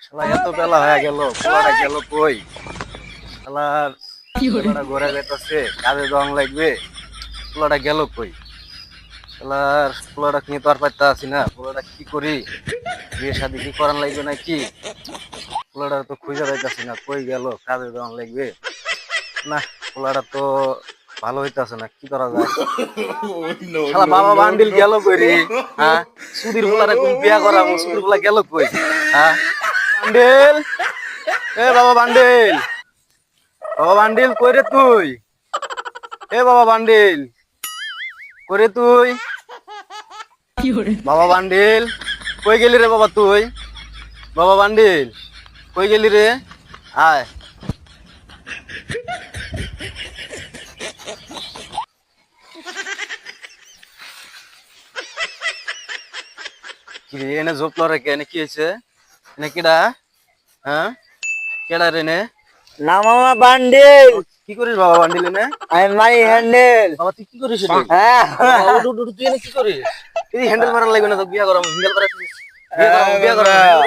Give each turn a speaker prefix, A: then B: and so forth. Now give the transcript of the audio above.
A: শালা এত বেলা হয়ে গেল, পোলাটা গেল কই? শালার পোলাটা ঘরে যাইতাছে, কাজে দং লাগবে। পোলাটা গেল কই? শালার পোলাটা নিয়ে তো আর পাইতা আছি না। পোলাটা কি করি? বিয়ে শাদি কি করান লাগবে নাকি? পোলাটা তো খুঁজে পাইতাছি না, কই গেল? কাজে দং লাগবে না। পোলাটা তো ভালো হইতাছে না, কি করা যায়? শালা বাবা বান্ডিল গেল কই রে? হ্যাঁ, সুধীর পোলারে কোন বিয়া করাবো? সুধীর পোলা গেল কই? হ্যাঁ, বান্ডিল, এ বাবা বান্ডিল, বাবা বান্ডিল কই রে তুই? এ বাবা বান্ডিল কই রে তুই? বাবা বান্ডিল কই গেলি রে বাবা তুই? বাবা বান্ডিল কই গেলি রে? আয়। কি রে এনে জোপলো রে? কে এনে কি হয়েছে? এনে কিডা? হ্যাঁ, কেডা রে নে?
B: না মামা বান্ডিল।
A: কি করিস বাবা বান্ডিল এনে?
B: আমি মারি হ্যান্ডেল।
A: বাবা তুই কি করিস এটা?
B: হ্যাঁ
A: বাবা, উঠ, উঠ, উঠ, তুই এনে কি করিস? তুই হ্যান্ডেল মারার লাগবে না, তো বিয়া করাম হ্যান্ডেল করা বিয়া করাম বিয়া করাম